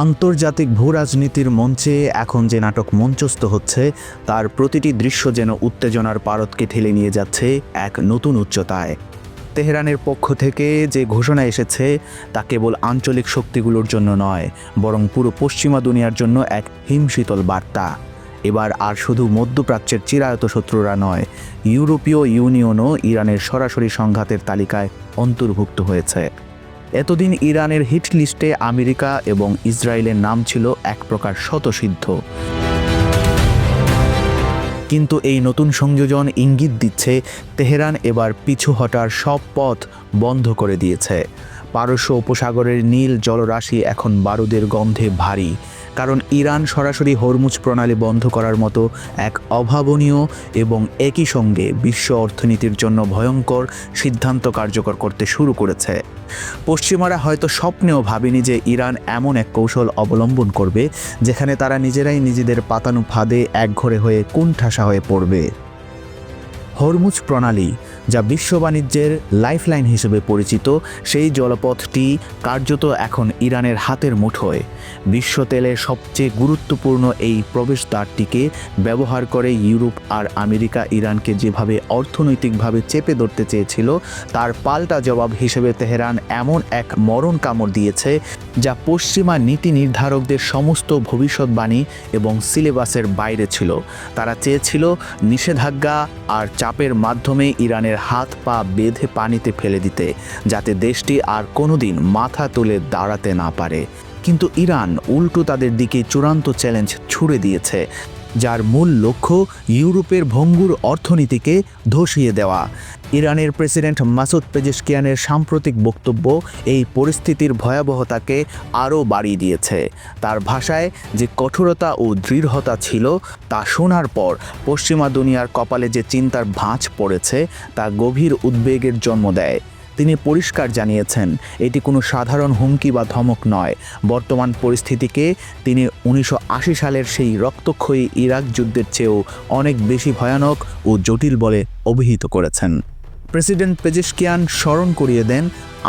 আন্তর্জাতিক ভূরাজনীতির মঞ্চে এখন যে নাটক মঞ্চস্থ হচ্ছে তার প্রতিটি দৃশ্য যেন উত্তেজনার পারদকে ঠেলে নিয়ে যাচ্ছে এক নতুন উচ্চতায়। তেহরানের পক্ষ থেকে যে ঘোষণা এসেছে তা কেবল আঞ্চলিক শক্তিগুলোর জন্য নয়, বরং পুরো পশ্চিমা দুনিয়ার জন্য এক হিমশীতল বার্তা। এবার আর শুধু মধ্যপ্রাচ্যের চিরায়ত শত্রুরা নয়, ইউরোপীয় ইউনিয়নও ইরানের সরাসরি সংঘাতের তালিকায় অন্তর্ভুক্ত হয়েছে। এতদিন ইরানের হিট লিস্টে আমেরিকা এবং ইসরায়েলের নাম ছিল এক প্রকার স্বতঃসিদ্ধ, কিন্তু এই নতুন সংযোজন ইঙ্গিত দিচ্ছে তেহরান এবার পিছু হটার সব পথ বন্ধ করে দিয়েছে। পারস্য উপসাগরের নীল জলরাশি এখন বারুদের গন্ধে ভারী, কারণ ইরান সরাসরি হরমুজ প্রণালী বন্ধ করার মতো এক অভাবনীয় এবং একই সঙ্গে বিশ্ব অর্থনীতির জন্য ভয়ঙ্কর সিদ্ধান্ত কার্যকর করতে শুরু করেছে। পশ্চিমারা হয়তো স্বপ্নেও ভাবেনি যে ইরান এমন এক কৌশল অবলম্বন করবে যেখানে তারা নিজেরাই নিজেদের পাতানো ফাঁদে একঘরে হয়ে কোণঠাসা হয়ে পড়বে। হরমুজ প্রণালী, যা বিশ্ব বাণিজ্যের লাইফলাইন হিসেবে পরিচিত, সেই জলপথটি কার্যত এখন ইরানের হাতের মুঠোয়। বিশ্ব তেলের সবচেয়ে গুরুত্বপূর্ণ এই প্রবেশদ্বারটিকে ব্যবহার করে ইউরোপ আর আমেরিকা ইরানকে যেভাবে অর্থনৈতিকভাবে চেপে ধরতে চেয়েছিল, তার পাল্টা জবাব হিসেবে তেহরান এমন এক মরণ কামড় দিয়েছে যা পশ্চিমা নীতি নির্ধারকদের সমস্ত ভবিষ্যৎবাণী এবং সিলেবাসের বাইরে ছিল। তারা চেয়েছিল নিষেধাজ্ঞা আর চাপের মাধ্যমে ইরানের হাত পা বেঁধে পানিতে ফেলে দিতে, যাতে দেশটি আর কোনোদিন মাথা তুলে দাঁড়াতে না পারে। কিন্তু ইরান উল্টো তাদের দিকে চূড়ান্ত চ্যালেঞ্জ ছুড়ে দিয়েছে, যার মূল লক্ষ্য ইউরোপের ভঙ্গুর অর্থনীতিকে ধসিয়ে দেওয়া। ইরানের প্রেসিডেন্ট মাসুদ পেজেশকিয়ানের সাম্প্রতিক বক্তব্য এই পরিস্থিতির ভয়াবহতাকে আরও বাড়িয়ে দিয়েছে। তার ভাষায় যে কঠোরতা ও দৃঢ়তা ছিল, তা শোনার পর পশ্চিমা দুনিয়ার কপালে যে চিন্তার ভাঁজ পড়েছে তা গভীর উদ্বেগের জন্ম দেয়। তিনি পরিষ্কার জানিয়েছেন, এটি কোনো সাধারণ হুমকি বা ধমক নয়। বর্তমান পরিস্থিতিকে তিনি 1980 সালের সেই রক্তক্ষয়ী ইরাক যুদ্ধের চেয়েও অনেক বেশি ভয়ানক ও জটিল বলে অভিহিত করেছেন। প্রেসিডেন্ট পেজেশকিয়ান স্মরণ করিয়ে দেন,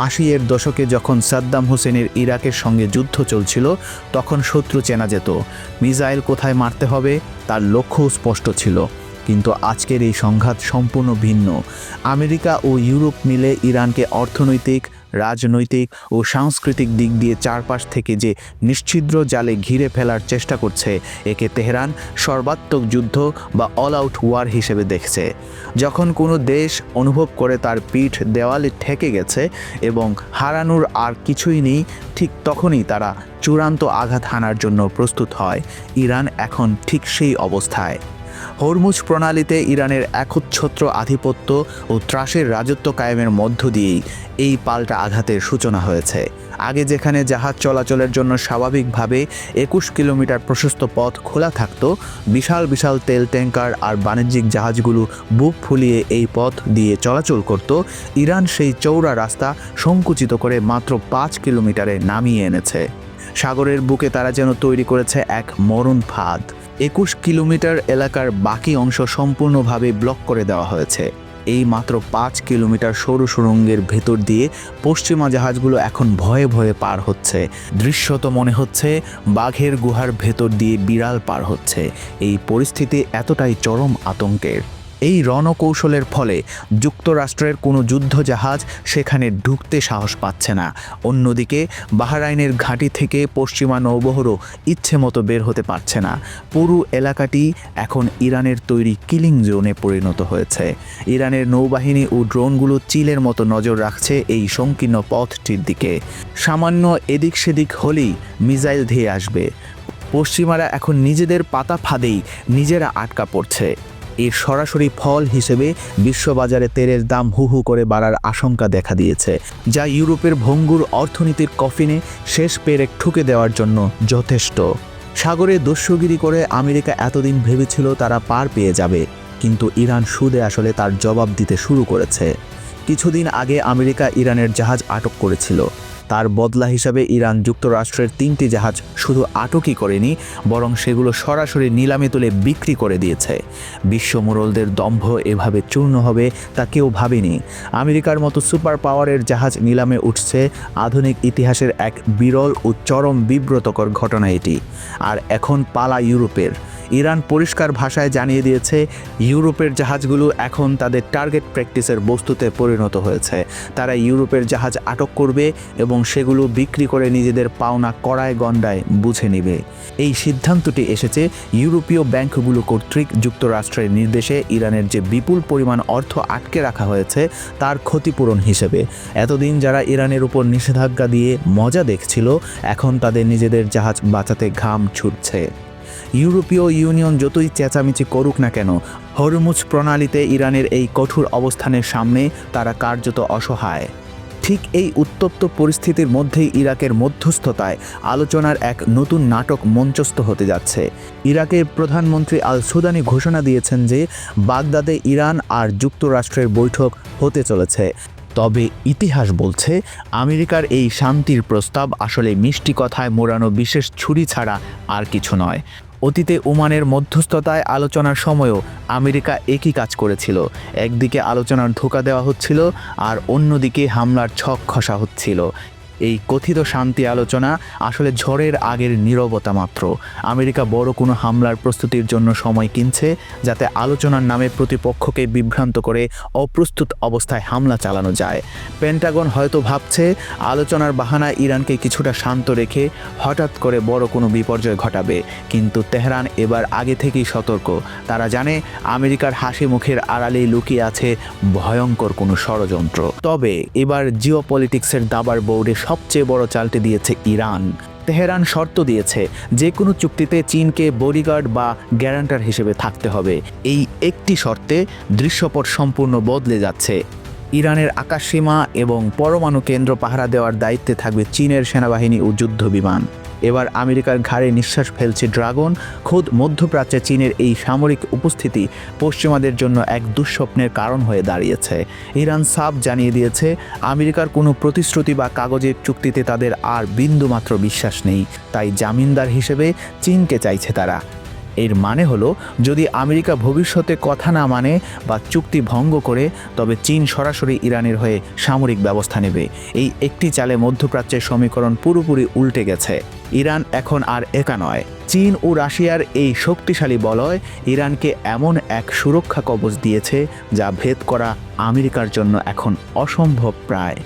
80-এর দশকে যখন সাদ্দাম হোসেনের ইরাকের সঙ্গে যুদ্ধ চলছিল, তখন শত্রু চেনা যেত, মিসাইল কোথায় মারতে হবে তার লক্ষ্যও স্পষ্ট ছিল। কিন্তু আজকের এই সংঘাত সম্পূর্ণ ভিন্ন। আমেরিকা ও ইউরোপ মিলে ইরানকে অর্থনৈতিক, রাজনৈতিক ও সাংস্কৃতিক দিক দিয়ে চারপাশ থেকে যে নিশ্ছিদ্র জালে ঘিরে ফেলার চেষ্টা করছে, একে তেহরান সর্বাত্মক যুদ্ধ বা অল আউট ওয়ার হিসেবে দেখছে। যখন কোনো দেশ অনুভব করে তার পিঠ দেওয়ালে ঠেকে গেছে এবং হারানোর আর কিছুই নেই, ঠিক তখনই তারা চূড়ান্ত আঘাত হানার জন্য প্রস্তুত হয়। ইরান এখন ঠিক সেই অবস্থায়। হরমুজ প্রণালীতে ইরানের একচ্ছত্র আধিপত্য ও ত্রাসের রাজত্ব কায়েমের মধ্য দিয়েই এই পাল্টা আঘাতের সূচনা হয়েছে। আগে যেখানে জাহাজ চলাচলের জন্য স্বাভাবিকভাবে 21 কিলোমিটার প্রশস্ত পথ খোলা থাকত, বিশাল বিশাল তেল ট্যাঙ্কার আর বাণিজ্যিক জাহাজগুলো বুক ফুলিয়ে এই পথ দিয়ে চলাচল করত, ইরান সেই চওড়া রাস্তা সংকুচিত করে মাত্র 5 কিলোমিটারে নামিয়ে এনেছে। সাগরের বুকে তারা যেন তৈরি করেছে এক মরণ ফাঁদ। 21 কিলোমিটার এলাকার বাকি অংশ সম্পূর্ণভাবে ব্লক করে দেওয়া হয়েছে। এই মাত্র 5 কিলোমিটার সরু সুড়ঙ্গের ভেতর দিয়ে পশ্চিমা জাহাজগুলো এখন ভয়ে ভয়ে পার হচ্ছে। দৃশ্যত মনে হচ্ছে বাঘের গুহার ভেতর দিয়ে বিড়াল পার হচ্ছে। এই পরিস্থিতি এতটাই চরম আতঙ্কের। এই রণকৌশলের ফলে যুক্তরাষ্ট্রের কোনো যুদ্ধজাহাজ সেখানে ঢুকতে সাহস পাচ্ছে না। অন্যদিকে বাহরাইনের ঘাঁটি থেকে পশ্চিমা নৌবহরও ইচ্ছে মতো বের হতে পারছে না। পুরো এলাকাটি এখন ইরানের তৈরি কিলিং জোনে পরিণত হয়েছে। ইরানের নৌবাহিনী ও ড্রোনগুলো চিলের মতো নজর রাখছে এই সংকীর্ণ পথটির দিকে। সামান্য এদিক সেদিক হলেই মিসাইল ধেয়ে আসবে। পশ্চিমারা এখন নিজেদের পাতা ফাঁদেই নিজেরা আটকা পড়ছে। এর সরাসরি ফল হিসেবে বিশ্ববাজারে তেলের দাম হু হু করে বাড়ার আশঙ্কা দেখা দিয়েছে, যা ইউরোপের ভঙ্গুর অর্থনীতির কফিনে শেষ পেরেক ঠুকে দেওয়ার জন্য যথেষ্ট। সাগরে দস্যুগিরি করে আমেরিকা এতদিন ভেবেছিল তারা পার পেয়ে যাবে, কিন্তু ইরান সুদে আসলে তার জবাব দিতে শুরু করেছে। কিছুদিন আগে আমেরিকা ইরানের জাহাজ আটক করেছিল, তার বদলা হিসাবে ইরান যুক্তরাষ্ট্রের 3টি জাহাজ শুধু আটকই করেনি, বরং সেগুলো সরাসরি নিলামে তুলে বিক্রি করে দিয়েছে। বিশ্ব মোড়লদের দম্ভ এভাবে চূর্ণ হবে তা কেউ ভাবেনি। আমেরিকার মতো সুপার পাওয়ারের জাহাজ নিলামে উঠছে আধুনিক ইতিহাসের এক বিরল ও চরম বিব্রতকর ঘটনা এটি। আর এখন পালা ইউরোপের। ইরান পরিষ্কার ভাষায় জানিয়ে দিয়েছে ইউরোপের জাহাজগুলো এখন তাদের টার্গেট প্র্যাকটিসের বস্তুতে পরিণত হয়েছে। তারা ইউরোপের জাহাজ আটক করবে এবং সেগুলো বিক্রি করে নিজেদের পাওনা কড়ায় গণ্ডায় বুঝে নেবে। এই সিদ্ধান্তটি এসেছে ইউরোপীয় ব্যাংকগুলো কর্তৃক যুক্তরাষ্ট্রের নির্দেশে ইরানের যে বিপুল পরিমাণ অর্থ আটকে রাখা হয়েছে তার ক্ষতিপূরণ হিসেবে। এতদিন যারা ইরানের উপর নিষেধাজ্ঞা দিয়ে মজা দেখছিল, এখন তাদের নিজেদের জাহাজ বাঁচাতে ঘাম ছুটছে। ইউরোপীয় ইউনিয়ন যতই চেঁচামেচি করুক না কেন, হরমুজ প্রণালীতে ইরানের এই কঠোর অবস্থানের সামনে তারা কার্যত অসহায়। ঠিক এই উত্তপ্ত পরিস্থিতির মধ্যেই ইরাকের মধ্যস্থতায় আলোচনার এক নতুন নাটক মঞ্চস্থ হতে যাচ্ছে। ইরাকের প্রধানমন্ত্রী আল সুদানি ঘোষণা দিয়েছেন যে বাগদাদে ইরান আর যুক্তরাষ্ট্রের বৈঠক হতে চলেছে। তবে ইতিহাস বলছে আমেরিকার এই শান্তির প্রস্তাব আসলে মিষ্টি কথায় মোড়ানো বিশেষ ছুরি ছাড়া আর কিছু নয়। অতীতে ওমানের মধ্যস্থতায় আলোচনার সময়ও আমেরিকা একই কাজ করেছিল। একদিকে আলোচনার ধোঁকা দেওয়া হচ্ছিল আর অন্যদিকে হামলার ছক খসা হচ্ছিল। এই কথিত শান্তি আলোচনা আসলে ঝড়ের আগের নীরবতা মাত্র। আমেরিকা বড় কোনো হামলার প্রস্তুতির জন্য সময় কিনছে, যাতে আলোচনার নামে প্রতিপক্ষকে বিভ্রান্ত করে অপ্রস্তুত অবস্থায় হামলা চালানো যায়। পেন্টাগন হয়তো ভাবছে আলোচনার বাহানায় ইরানকে কিছুটা শান্ত রেখে হঠাৎ করে বড় কোনো বিপর্যয় ঘটাবে, কিন্তু তেহরান এবার আগে থেকেই সতর্ক। তারা জানে আমেরিকার হাসি মুখের আড়ালেই লুকিয়ে আছে ভয়ঙ্কর কোনো ষড়যন্ত্র। তবে এবার জিওপলিটিক্সের দাবার বোর্ডে সবচেয়ে বড় চালটি দিয়েছে ইরান। তেহরান শর্ত দিয়েছে যে কোনো চুক্তিতে চীনকে বডিগার্ড বা গ্যারান্টার হিসেবে থাকতে হবে। এই একটি শর্তে দৃশ্যপট সম্পূর্ণ বদলে যাচ্ছে। ইরানের আকাশসীমা এবং পরমাণু কেন্দ্র পাহারা দেওয়ার দায়িত্বে থাকবে চীনের সেনাবাহিনী ও যুদ্ধ বিমান। এবার আমেরিকার ঘাড়ে নিঃশ্বাস ফেলছে ড্রাগন। খোদ মধ্যপ্রাচ্যে চীনের এই সামরিক উপস্থিতি পশ্চিমাদের জন্য এক দুঃস্বপ্নের কারণ হয়ে দাঁড়িয়েছে। ইরান সাফ জানিয়ে দিয়েছে আমেরিকার কোনো প্রতিশ্রুতি বা কাগজের চুক্তিতে তাদের আর বিন্দুমাত্র বিশ্বাস নেই, তাই জামিনদার হিসেবে চীনকে চাইছে তারা। এর মানে হলো যদি আমেরিকা ভবিষ্যতে কথা না মানে বা চুক্তি ভঙ্গ করে, তবে চীন সরাসরি ইরানের হয়ে সামরিক ব্যবস্থা নেবে। এই একটি চালে মধ্যপ্রাচ্যের সমীকরণ পুরোপুরি উল্টে গেছে। ইরান এখন আর একা নয়। চীন ও রাশিয়ার এই শক্তিশালী বলয় ইরানকে এমন এক সুরক্ষা কবচ দিয়েছে যা ভেদ করা আমেরিকার জন্য এখন অসম্ভব প্রায়।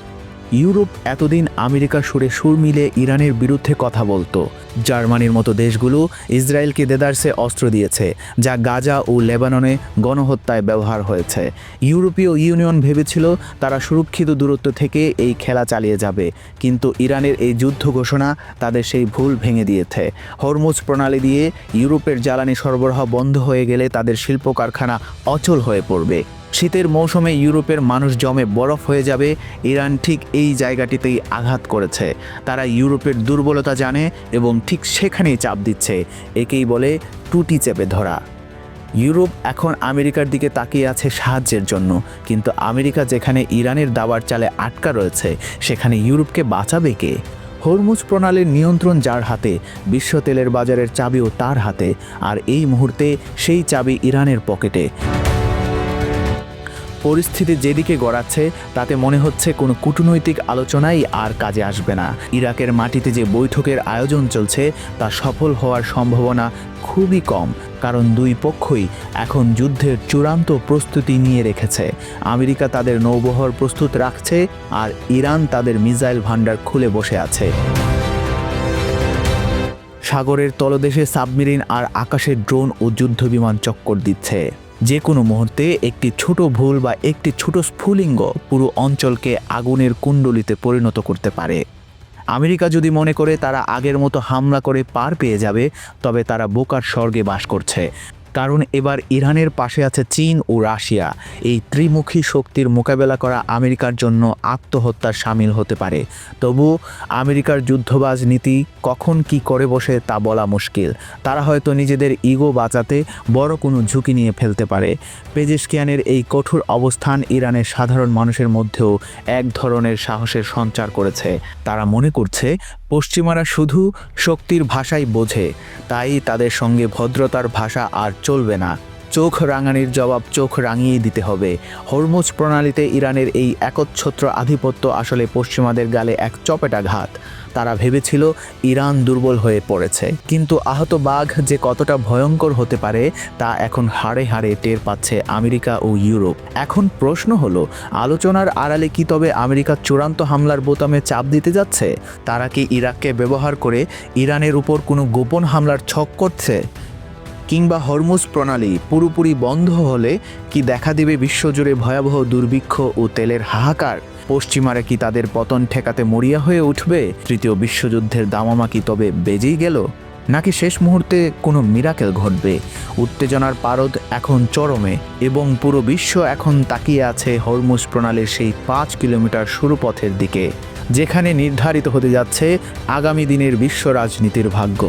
ইউরোপ এতদিন আমেরিকার সুরে সুর মিলে ইরানের বিরুদ্ধে কথা বলতো। জার্মানির মতো দেশগুলো ইসরায়েলকে দেদারসে অস্ত্র দিয়েছে, যা গাজা ও লেবাননে গণহত্যায় ব্যবহার হয়েছে। ইউরোপীয় ইউনিয়ন ভেবেছিল তারা সুরক্ষিত দূরত্ব থেকে এই খেলা চালিয়ে যাবে, কিন্তু ইরানের এই যুদ্ধ ঘোষণা তাদের সেই ভুল ভেঙে দিয়েছে। হরমুজ প্রণালী দিয়ে ইউরোপের জ্বালানি সরবরাহ বন্ধ হয়ে গেলে তাদের শিল্প কারখানা অচল হয়ে পড়বে। শীতের মৌসুমে ইউরোপের মানুষ জমে বরফ হয়ে যাবে। ইরান ঠিক এই জায়গাটিতেই আঘাত করেছে। তারা ইউরোপের দুর্বলতা জানে এবং ঠিক সেখানেই চাপ দিচ্ছে। একেই বলে টুটি চেপে ধরা। ইউরোপ এখন আমেরিকার দিকে তাকিয়ে আছে সাহায্যের জন্য, কিন্তু আমেরিকা যেখানে ইরানের দাবার চালে আটকা রয়েছে, সেখানে ইউরোপকে বাঁচাবে কে? হরমুজ প্রণালীর নিয়ন্ত্রণ যার হাতে, বিশ্ব তেলের বাজারের চাবিও তার হাতে, আর এই মুহূর্তে সেই চাবি ইরানের পকেটে। পরিস্থিতি যেদিকে গড়াচ্ছে তাতে মনে হচ্ছে কোনো কূটনৈতিক আলোচনাই আর কাজে আসবে না। ইরাকের মাটিতে যে বৈঠকের আয়োজন চলছে তা সফল হওয়ার সম্ভাবনা খুবই কম, কারণ দুই পক্ষই এখন যুদ্ধের চূড়ান্ত প্রস্তুতি নিয়ে রেখেছে। আমেরিকা তাদের নৌবহর প্রস্তুত রাখছে আর ইরান তাদের মিসাইল ভান্ডার খুলে বসে আছে। সাগরের তলদেশে সাবমেরিন আর আকাশের ড্রোন ও যুদ্ধবিমান চক্কর দিচ্ছে। যে কোনো মুহূর্তে একটি ছোট ভুল বা একটি ছোট স্ফুলিঙ্গ পুরো অঞ্চলকে আগুনের কুণ্ডলিতে পরিণত করতে পারে। আমেরিকা যদি মনে করে তারা আগের মতো হামলা করে পার পেয়ে যাবে, তবে তারা বোকার স্বর্গে বাস করছে। কারণ এবার ইরানের পাশে আছে চীন ও রাশিয়া। এই ত্রিমুখী শক্তির মোকাবেলা করা আমেরিকার জন্য আত্মহত্যার শামিল হতে পারে। তবু আমেরিকার যুদ্ধবাজ নীতি কখন কি করে বসে তা বলা মুশকিল। তারা হয়তো নিজেদের ইগো বাঁচাতে বড় কোনো ঝুঁকি নিয়ে ফেলতে পারে। পেজেশকিয়ানের এই কঠোর অবস্থান ইরানের সাধারণ মানুষের মধ্যেও এক ধরনের সাহসের সঞ্চার করেছে। তারা মনে করছে পশ্চিমারা শুধু শক্তির ভাষাই বোঝে, তাই তাদের সঙ্গে ভদ্রতার ভাষা আর চলবে না। চোখ রাঙানির জবাব চোখ রাঙিয়ে দিতে হবে। হরমুজ প্রণালীতে ইরানের এই একচ্ছত্র আধিপত্য আসলে পশ্চিমাদের গালে এক চপেটাঘাত। তারা ভেবেছিল ইরান দুর্বল হয়ে পড়েছে, কিন্তু আহত বাঘ যে কতটা ভয়ঙ্কর হতে পারে তা এখন হাড়ে হাড়ে টের পাচ্ছে আমেরিকা ও ইউরোপ। এখন প্রশ্ন হলো, আলোচনার আড়ালে কি তবে আমেরিকা চূড়ান্ত হামলার বোতামে চাপ দিতে যাচ্ছে? তারা কি ইরাককে ব্যবহার করে ইরানের উপর কোনো গোপন হামলার ছক করছে? কিংবা হরমুজ প্রণালী পুরোপুরি বন্ধ হলে কি দেখা দেবে বিশ্বজুড়ে ভয়াবহ দুর্ভিক্ষ ও তেলের হাহাকার? পশ্চিমারা কি তাদের পতন ঠেকাতে মরিয়া হয়ে উঠবে? তৃতীয় বিশ্বযুদ্ধের দামামা কি তবে বেজেই গেল, নাকি শেষ মুহূর্তে কোনো মিরাকেল ঘটবে? উত্তেজনার পারদ এখন চরমে এবং পুরো বিশ্ব এখন তাকিয়ে আছে হরমুজ প্রণালীর সেই 5 কিলোমিটার শুরুপথের দিকে, যেখানে নির্ধারিত হতে যাচ্ছে আগামী দিনের বিশ্ব রাজনীতির ভাগ্য।